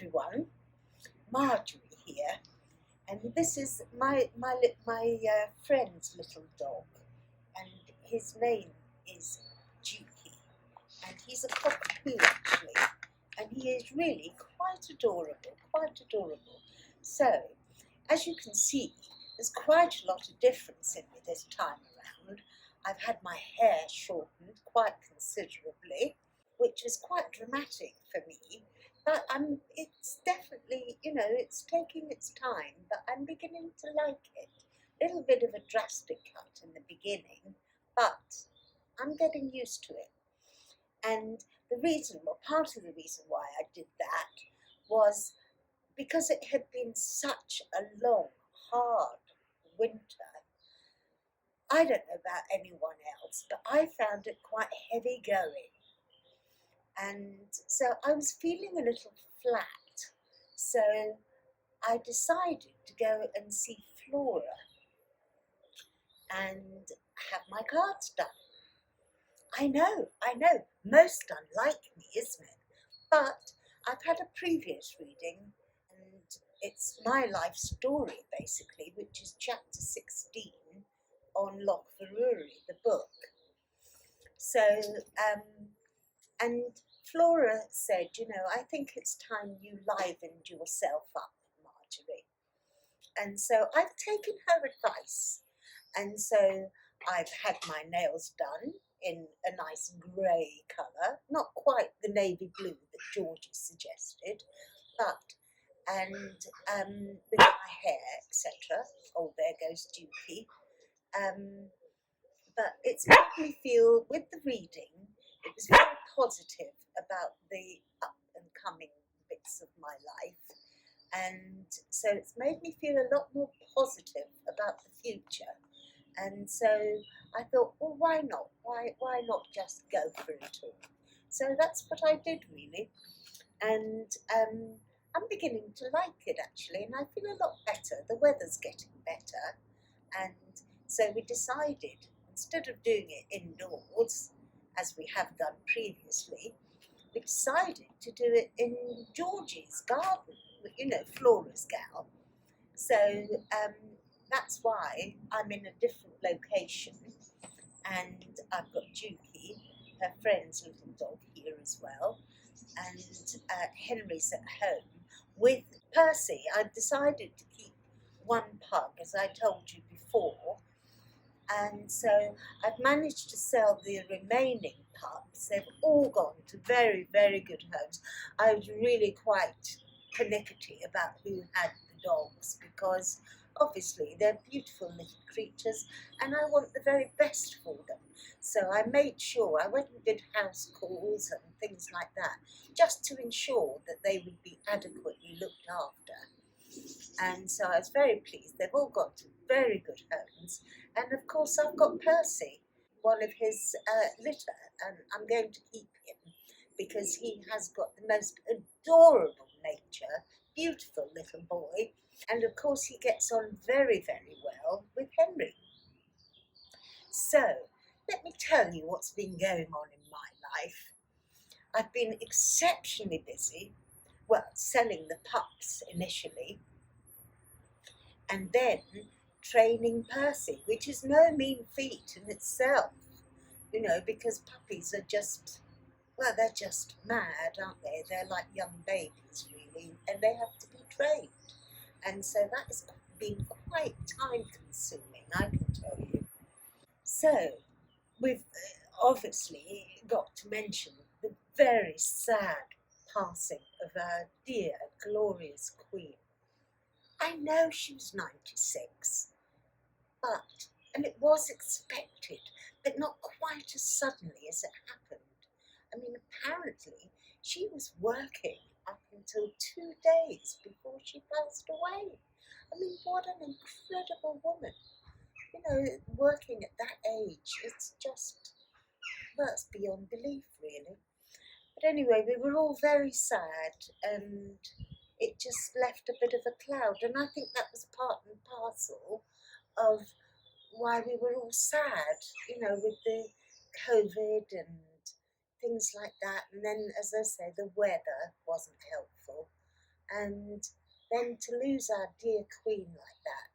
everyone, Marjorie here, and this is my friend's little dog, and his name is Juki, and he's a cockapoo actually, and he is really quite adorable, So, as you can see, there's quite a lot of difference in me this time around. I've had my hair shortened quite considerably, which is quite dramatic for me. But it's definitely, it's taking its time, but I'm beginning to like it. A little bit of a drastic cut in the beginning, but I'm getting used to it. And part of the reason why I did that was because it had been such a long, hard winter. I don't know about anyone else, but I found it quite heavy going. And so I was feeling a little flat. So I decided to go and see Flora and have my cards done. I know, most unlike me, isn't it? But I've had a previous reading, and it's my life story, basically, which is chapter 16 on Lochverurie, the book. So, and Flora said, I think it's time you livened yourself up, Marjorie. And so I've taken her advice. And so I've had my nails done in a nice grey colour, not quite the navy blue that Georgie suggested, and with my hair, etc. Oh, there goes Dukey. But it's made me feel, with the reading, it was very positive about the up and coming bits of my life. And so it's made me feel a lot more positive about the future. And so I thought, well, why not? Why not just go for it all? So that's what I did, really. And I'm beginning to like it, actually, and I feel a lot better. The weather's getting better. And so we decided, instead of doing it indoors, as we have done previously, we decided to do it in Georgie's garden, Flora's gal. So that's why I'm in a different location, and I've got Juki, her friend's little dog, here as well, and Henry's at home with Percy. I've decided to keep one pug, as I told you before, and so I've managed to sell the remaining pups. They've all gone to very, very good homes. I was really quite pernickety about who had the dogs, because obviously they're beautiful little creatures and I want the very best for them. So I made sure, I went and did house calls and things like that, just to ensure that they would be adequately looked after. And so I was very pleased. They've all got to very good homes. And of course I've got Percy, one of his litter, and I'm going to keep him because he has got the most adorable nature, beautiful little boy. And of course he gets on very, very well with Henry. So let me tell you what's been going on in my life. I've been exceptionally busy, well, selling the pups initially, and then training Percy, which is no mean feat in itself, because puppies are just, well, they're just mad, aren't they? They're like young babies, really, and they have to be trained. And so that has been quite time-consuming, I can tell you. So we've obviously got to mention the very sad passing of our dear, glorious Queen. I know she was 96, and it was expected, but not quite as suddenly as it happened. I mean, apparently she was working up until 2 days before she passed away. I mean, what an incredible woman. Working at that age, it's just, well, it's beyond belief, really. But anyway, we were all very sad, and it just left a bit of a cloud. And I think that was part and parcel of why we were all sad, with the COVID and things like that. And then, as I say, the weather wasn't helpful. and then to lose our dear Queen like that,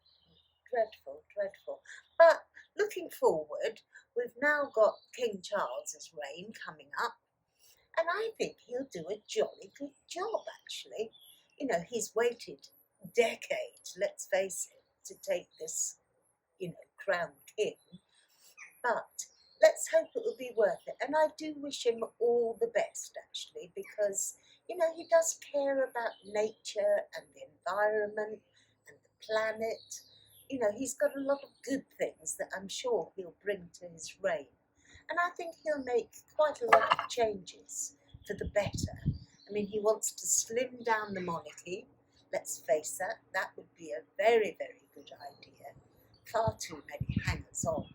dreadful, dreadful. But looking forward, we've now got King Charles's reign coming up, and I think he'll do a jolly good job, actually. You know, he's waited decades, let's face it, to take this, crowned king. But let's hope it will be worth it. And I do wish him all the best, actually, because, he does care about nature and the environment and the planet. He's got a lot of good things that I'm sure he'll bring to his reign. And I think he'll make quite a lot of changes for the better. I mean, he wants to slim down the monarchy. Let's face that, that would be a very, very good idea. Far too many hangers on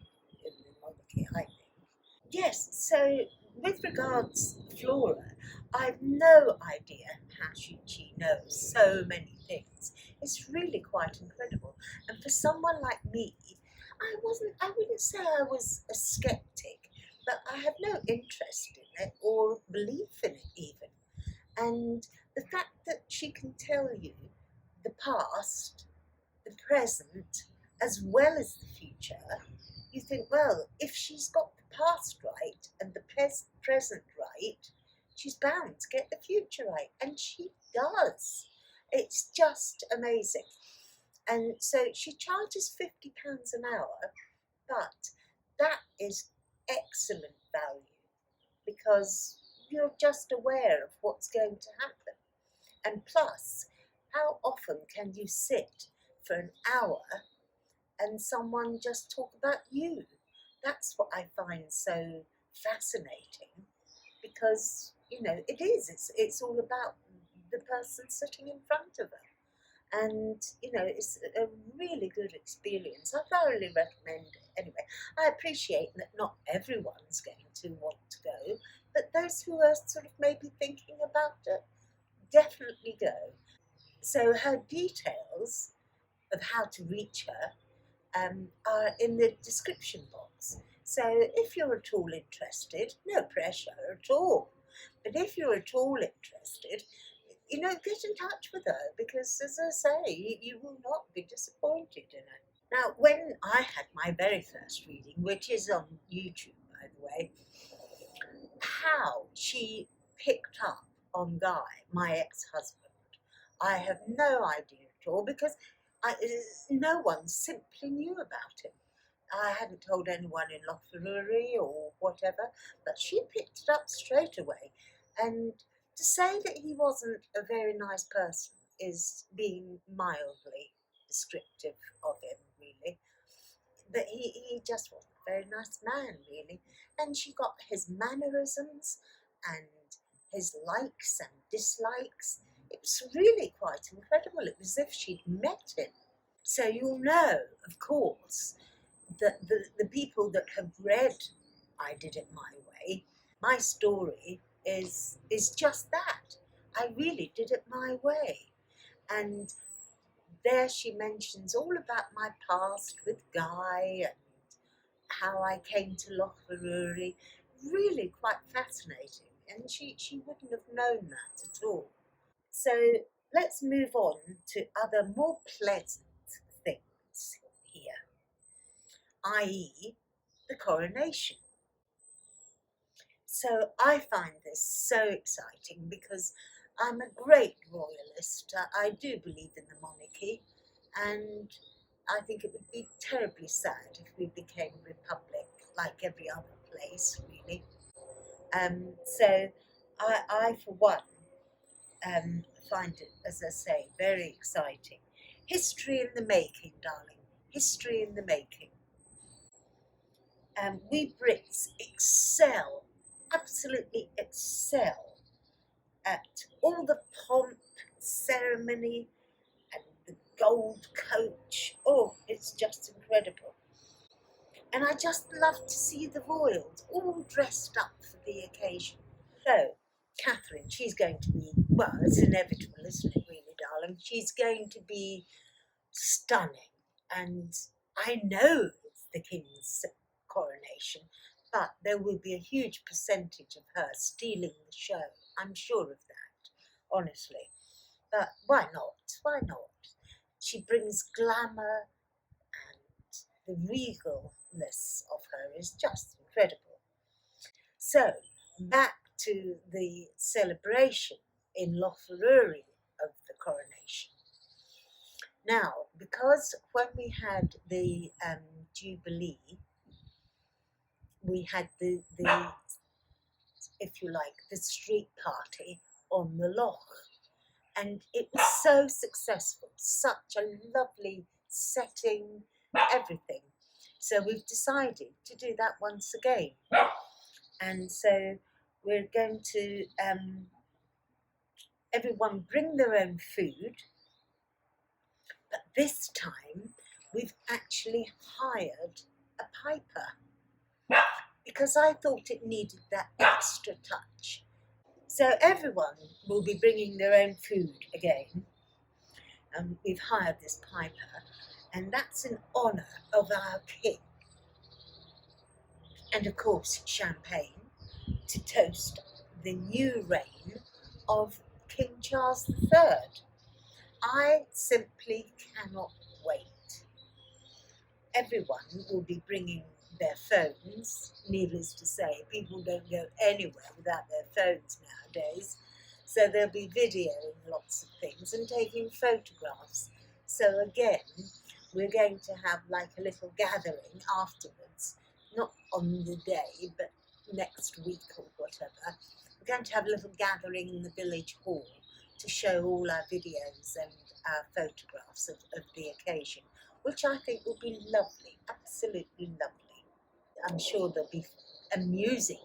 in the monarchy, I think. Yes, so with regards to Flora, I've no idea how she knows so many things. It's really quite incredible. And for someone like me, I wouldn't say I was a skeptic, but I have no interest in it or belief in it even. And the fact that she can tell you the past, the present, as well as the future, you think, well, if she's got the past right and the present right, she's bound to get the future right. And she does. It's just amazing. And so she charges £50 an hour, but that is excellent value because you're just aware of what's going to happen. And plus, how often can you sit for an hour and someone just talk about you? That's what I find so fascinating because, it's all about the person sitting in front of her. And, it's a really good experience. I thoroughly recommend it. Anyway, I appreciate that not everyone's going to want to go, but those who are sort of maybe thinking about it, definitely go. So her details of how to reach her are in the description box. So if you're at all interested, no pressure at all, but if you're at all interested, get in touch with her because, as I say, you will not be disappointed in it. Now, when I had my very first reading, which is on YouTube, by the way, how she picked up on Guy, my ex-husband, I have no idea at all because no one simply knew about him. I hadn't told anyone in Lochverurie or whatever, but she picked it up straight away. And to say that he wasn't a very nice person is being mildly descriptive of him, really. But he just wasn't a very nice man, really. And she got his mannerisms and his likes and dislikes. It was really quite incredible. It was as if she'd met him. So you'll know, of course, that the people that have read I Did It My Way, my story is just that. I really did it my way. And there she mentions all about my past with Guy and how I came to Lochverurie. Really quite fascinating. And she wouldn't have known that at all. So let's move on to other more pleasant things here, i.e. the coronation. So I find this so exciting because I'm a great royalist. I do believe in the monarchy, and I think it would be terribly sad if we became a republic like every other place, really. So I for one, find it, as I say, very exciting. History in the making, darling. History in the making. We Brits excel, absolutely excel at all the pomp, ceremony, and the gold coach. Oh, it's just incredible. And I just love to see the royals all dressed up for the occasion. So, Catherine, she's going to be, well, it's inevitable, isn't it, really, darling? She's going to be stunning. And I know it's the King's coronation, but there will be a huge percentage of her stealing the show. I'm sure of that, honestly. But why not? Why not? She brings glamour, and the regalness of her is just incredible. So, back to the celebration in Lochverurie of the coronation. Now, because when we had the Jubilee, we had the, if you like, the street party on the Loch. And it was so successful, such a lovely setting, everything. So we've decided to do that once again. And so we're going to, everyone bring their own food, but this time we've actually hired a piper because I thought it needed that extra touch. So everyone will be bringing their own food again, and we've hired this piper, and that's in honour of our king. And of course, champagne to toast the new reign of King Charles III. I simply cannot wait. Everyone will be bringing their phones. Needless to say, people don't go anywhere without their phones nowadays. So they'll be videoing lots of things and taking photographs. So again, we're going to have like a little gathering afterwards, not on the day, but next week or whatever. We're going to have a little gathering in the village hall to show all our videos and our photographs of the occasion, which I think will be lovely, absolutely lovely. I'm sure there'll be amusing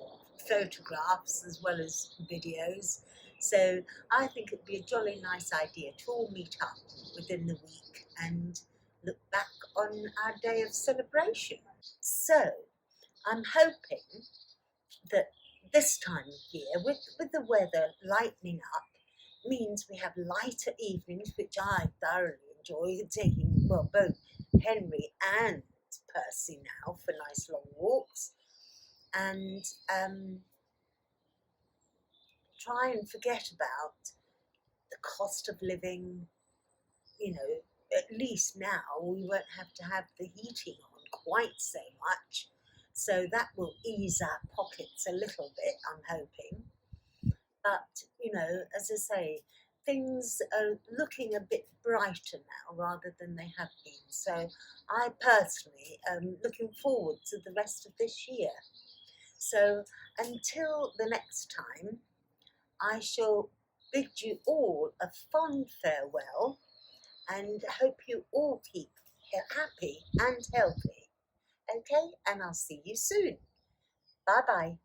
photographs as well as videos. So I think it'd be a jolly nice idea to all meet up within the week and look back on our day of celebration. So I'm hoping that this time of year, with the weather lightening up, means we have lighter evenings, which I thoroughly enjoy taking, well, both Henry and Percy now for nice long walks, and try and forget about the cost of living. You know, at least now we won't have to have the heating on quite so much, so that will ease our pockets a little bit, I'm hoping. But, you know, as I say, things are looking a bit brighter now rather than they have been. So I personally am looking forward to the rest of this year. So until the next time, I shall bid you all a fond farewell and hope you all keep happy and healthy. Okay, and I'll see you soon. Bye bye.